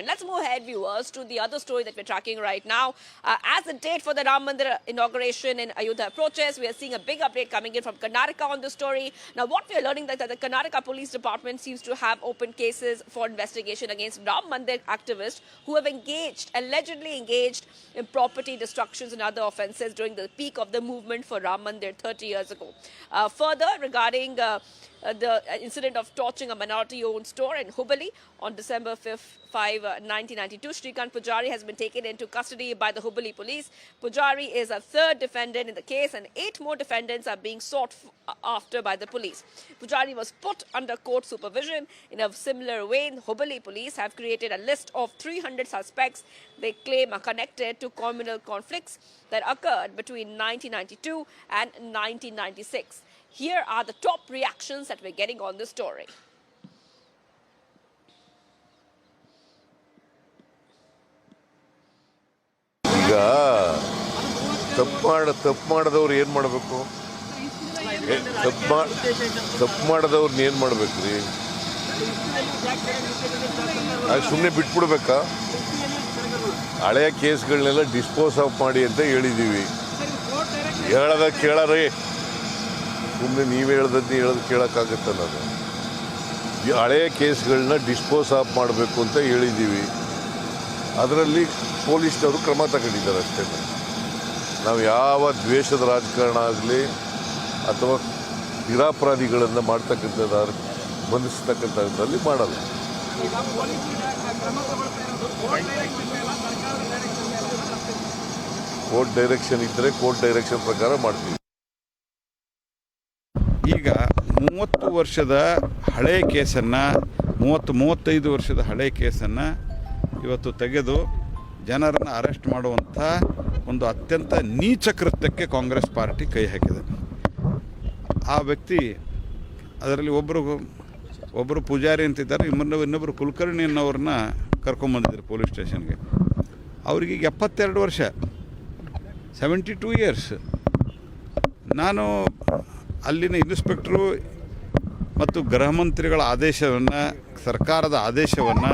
Let's move ahead, viewers, to the other story that we're tracking right now. As the date for the Ram Mandir inauguration in Ayodhya approaches, we are seeing a big update coming in from Karnataka on this story. Now, what we are learning that the Karnataka Police Department seems to have opened cases for investigation against Ram Mandir activists who have allegedly engaged in property destructions and other offences during the peak of the movement for Ram Mandir 30 years ago. Further, regarding the incident of torching a minority-owned store in Hubballi on December 5, 1992. Shrikant Pujari has been taken into custody by the Hubballi police. Pujari is a third defendant in the case, and 8 more defendants are being sought after by the police. Pujari was put under court supervision. In a similar way, Hubballi police have created a list of 300 suspects they claim are connected to communal conflicts that occurred between 1992 and 1996. Here are the top reactions that we're getting on this story. ಈಗ ತಪ್ಪು ಮಾಡಿದವ್ರು ಏನು ಮಾಡಬೇಕು? ತಪ್ಪು ಮಾಡಿದವ್ರನ್ನ ಏನು ಮಾಡಬೇಕು ರೀ? ಸುಮ್ಮನೆ ಬಿಟ್ಬಿಡ್ಬೇಕಾ? ಹಳೆಯ ಕೇಸ್ಗಳನ್ನೆಲ್ಲ ಡಿಸ್ಪೋಸ್ ಆಫ್ ಮಾಡಿ ಅಂತ ಹೇಳಿದ್ದೀವಿ. ಕೇಳಾರೀ, ಸುಮ್ಮನೆ ನೀವು ಹೇಳೋದು ಕೇಳೋಕ್ಕಾಗತ್ತೆ? ನಾನು ಹಳೆಯ ಕೇಸ್ಗಳನ್ನ ಡಿಸ್ಪೋಸ್ ಆಫ್ ಮಾಡಬೇಕು ಅಂತ ಹೇಳಿದ್ದೀವಿ. ಅದರಲ್ಲಿ ಪೊಲೀಸ್ನವರು ಕ್ರಮ ತಗೊಂಡಿದ್ದಾರೆ ಅಷ್ಟೇ. ನಾವು ಯಾವ ದ್ವೇಷದ ರಾಜಕಾರಣ ಆಗಲಿ ಅಥವಾ ನಿರಾಪರಾಧಿಗಳನ್ನು ಬಂಧಿಸ್ತಕ್ಕಂಥದ್ರಲ್ಲಿ ಮಾಡಲ್ಲ. ಕೋರ್ಟ್ ಡೈರೆಕ್ಷನ್ ಇದ್ದರೆ ಕೋರ್ಟ್ ಡೈರೆಕ್ಷನ್ ಪ್ರಕಾರ ಮಾಡ್ತೀವಿ. ಈಗ 30 ವರ್ಷದ ಹಳೆಯ ಕೇಸನ್ನು 35 ವರ್ಷದ ಹಳೆಯ ಕೇಸನ್ನು ಇವತ್ತು ತೆಗೆದು ಜನರನ್ನು ಅರೆಸ್ಟ್ ಮಾಡುವಂಥ ಒಂದು ಅತ್ಯಂತ ನೀಚ ಕೃತ್ಯಕ್ಕೆ ಕಾಂಗ್ರೆಸ್ ಪಾರ್ಟಿ ಕೈ ಹಾಕಿದೆ. ಆ ವ್ಯಕ್ತಿ ಅದರಲ್ಲಿ ಒಬ್ಬರು ಪೂಜಾರಿ ಅಂತಿದ್ದಾರೆ, ಇನ್ನೊಬ್ಬರು ಕುಲಕರ್ಣಿ ಅನ್ನೋರನ್ನ ಕರ್ಕೊಂಬಂದಿದ್ರು ಪೊಲೀಸ್ ಸ್ಟೇಷನ್ಗೆ. ಅವ್ರಿಗೆ 72 ವರ್ಷ, 72 ಇಯರ್ಸ್. ನಾನು ಅಲ್ಲಿನ ಇನ್ಸ್ಪೆಕ್ಟ್ರು ಮತ್ತು ಗೃಹ ಮಂತ್ರಿಗಳ ಆದೇಶವನ್ನು, ಸರ್ಕಾರದ ಆದೇಶವನ್ನು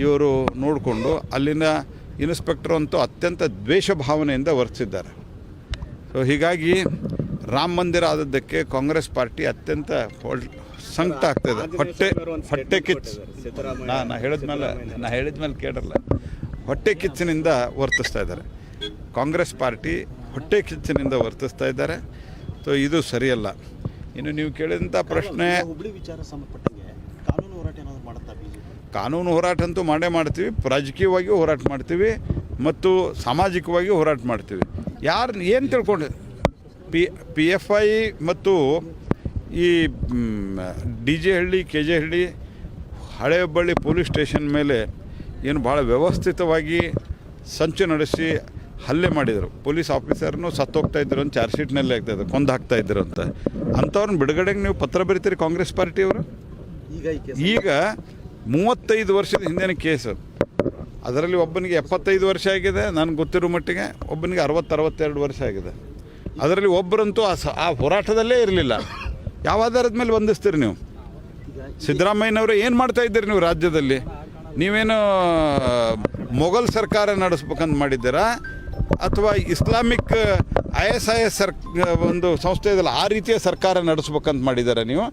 ಇವರು ನೋಡಿಕೊಂಡು ಅಲ್ಲಿನ ಇನ್ಸ್ಪೆಕ್ಟರ್ ಅಂತೂ ಅತ್ಯಂತ ದ್ವೇಷ ಭಾವನೆಯಿಂದ ವರ್ತಿಸಿದ್ದಾರೆ. ಸೊ ಹೀಗಾಗಿ ರಾಮ ಮಂದಿರ ಆದದ್ದಕ್ಕೆ ಕಾಂಗ್ರೆಸ್ ಪಾರ್ಟಿ ಅತ್ಯಂತ ಸಂಕಟ ಆಗ್ತಾಯಿದೆ. ಹೊಟ್ಟೆ ಕಿಚ್ಚು, ನಾ ಹೇಳಿದ್ಮೇಲೆ ಕೇಳಲ್ಲ, ಹೊಟ್ಟೆ ಕಿಚ್ಚಿನಿಂದ ವರ್ತಿಸ್ತಾ ಇದ್ದಾರೆ. ಕಾಂಗ್ರೆಸ್ ಪಾರ್ಟಿ ಹೊಟ್ಟೆ ಕಿಚ್ಚಿನಿಂದ ವರ್ತಿಸ್ತಾ ಇದ್ದಾರೆ. ಸೊ ಇದು ಸರಿಯಲ್ಲ. ಇನ್ನು ನೀವು ಕೇಳಿದಂಥ ಪ್ರಶ್ನೆ, ಕಾನೂನು ಹೋರಾಟ ಅಂತೂ ಮಾಡ್ತೀವಿ, ರಾಜಕೀಯವಾಗಿಯೂ ಹೋರಾಟ ಮಾಡ್ತೀವಿ ಮತ್ತು ಸಾಮಾಜಿಕವಾಗಿಯೂ ಹೋರಾಟ ಮಾಡ್ತೀವಿ. ಏನು ತಿಳ್ಕೊಂಡು PFI ಮತ್ತು ಈ DJ ಹಳ್ಳಿ, KJ ಹಳ್ಳಿ, ಹಳೆ ಹುಬ್ಬಳ್ಳಿ ಪೊಲೀಸ್ ಸ್ಟೇಷನ್ ಮೇಲೆ ಏನು ಭಾಳ ವ್ಯವಸ್ಥಿತವಾಗಿ ಸಂಚು ನಡೆಸಿ ಹಲ್ಲೆ ಮಾಡಿದರು. ಪೊಲೀಸ್ ಆಫೀಸರ್ನು ಸತ್ತೋಗ್ತಾಯಿದ್ರು ಅಂತ ಚಾರ್ಜ್ ಶೀಟ್ನಲ್ಲೇ ಆಗ್ತಾಯಿದ್ರು, ಕೊಂದು ಹಾಕ್ತಾಯಿದ್ರು ಅಂತ. ಅಂಥವ್ರನ್ನ ಬಿಡುಗಡೆಗೆ ನೀವು ಪತ್ರ ಬರೀತೀರಿ ಕಾಂಗ್ರೆಸ್ ಪಾರ್ಟಿಯವರು? ಈಗ 35 ವರ್ಷದ ಹಿಂದಿನ ಕೇಸು, ಅದರಲ್ಲಿ ಒಬ್ಬನಿಗೆ 75 ವರ್ಷ ಆಗಿದೆ ನನಗೆ ಗೊತ್ತಿರೋ ಮಟ್ಟಿಗೆ, ಒಬ್ಬನಿಗೆ 60-62 ವರ್ಷ ಆಗಿದೆ. ಅದರಲ್ಲಿ ಒಬ್ಬರಂತೂ ಆ ಹೋರಾಟದಲ್ಲೇ ಇರಲಿಲ್ಲ. ಯಾವ ಆಧಾರದ ಮೇಲೆ ಬಂಧಿಸ್ತೀರಿ ನೀವು? ಸಿದ್ದರಾಮಯ್ಯನವರು ಏನು ಮಾಡ್ತಾಯಿದ್ದೀರಿ ನೀವು ರಾಜ್ಯದಲ್ಲಿ? ನೀವೇನು ಮೊಘಲ್ ಸರ್ಕಾರ ನಡೆಸ್ಬೇಕಂತ ಮಾಡಿದ್ದೀರಾ ಅಥವಾ ಇಸ್ಲಾಮಿಕ್ ISIS ಒಂದು ಸಂಸ್ಥೆ ಇದೆಯಲ್ಲ ಆ ರೀತಿಯ ಸರ್ಕಾರ ನಡೆಸ್ಬೇಕಂತ ಮಾಡಿದ್ದೀರಾ ನೀವು?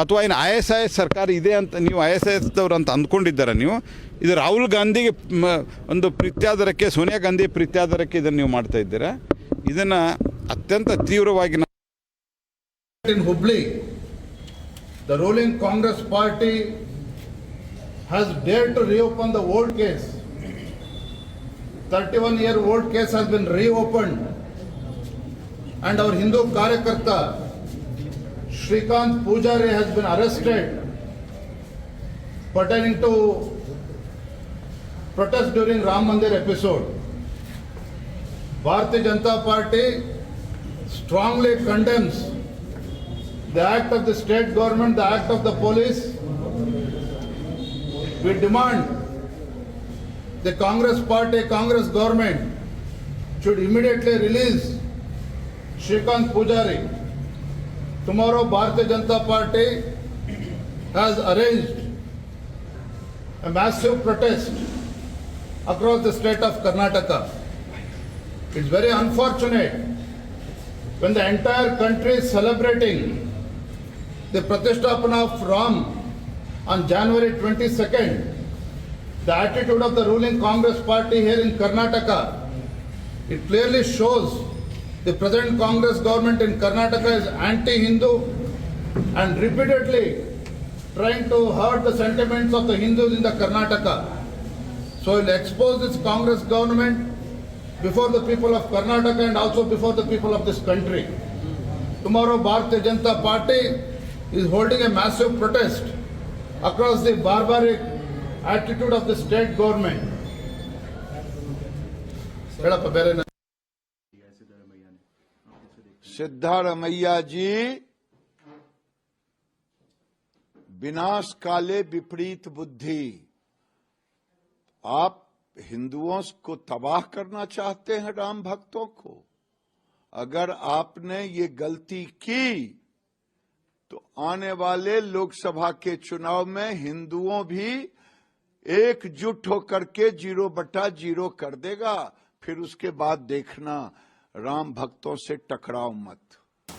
ಅಥವಾ ಏನು ISIS ಸರ್ಕಾರ ಇದೆ ಅಂತ ನೀವು ISISದವ್ರು ಅಂತ ಅಂದ್ಕೊಂಡಿದ್ದಾರೆ ನೀವು? ಇದು ರಾಹುಲ್ ಗಾಂಧಿಗೆ ಒಂದು ಪ್ರೀತ್ಯಾದರಕ್ಕೆ, ಸೋನಿಯಾ ಗಾಂಧಿ ಪ್ರೀತ್ಯಾದರಕ್ಕೆ ಇದನ್ನು ನೀವು ಮಾಡ್ತಾ ಇದ್ದೀರಾ. ಇದನ್ನು ಅತ್ಯಂತ ತೀವ್ರವಾಗಿ in Hubli, the ruling Congress party has dared to reopen the old case. 31-year-old case has been reopened, and our Hindu Karyakarta Shrikant Pujari has been arrested pertaining to protest during Ram Mandir episode. Bharatiya Janata Party strongly condemns the act of the state government, the act of the police. We demand the Congress party, Congress government should immediately release Shrikant Pujari. Tomorrow Bharatiya Janata Party has arranged a massive protest across the state of Karnataka. It's very unfortunate when the entire country is celebrating the Pratisthapana of Ram on January 22nd. The attitude of the ruling Congress party here in Karnataka, it clearly shows the present Congress government in Karnataka is anti-Hindu and repeatedly trying to hurt the sentiments of the Hindus in the Karnataka. So we'll expose this Congress government before the people of Karnataka and also before the people of this country. Tomorrow Bharatiya Janata Party is holding a massive protest across the barbaric attitude of the state government. Siddaramaiah जी विनाश काले विपरीत बुद्धि। आप हिंदुओं को तबाह करना चाहते हैं, राम भक्तों को। अगर आपने ये गलती की तो आने वाले लोकसभा के चुनाव में हिंदुओं भी एकजुट होकर के 0/0 कर देगा। फिर उसके बाद देखना, राम भक्तों से टकराओ मत।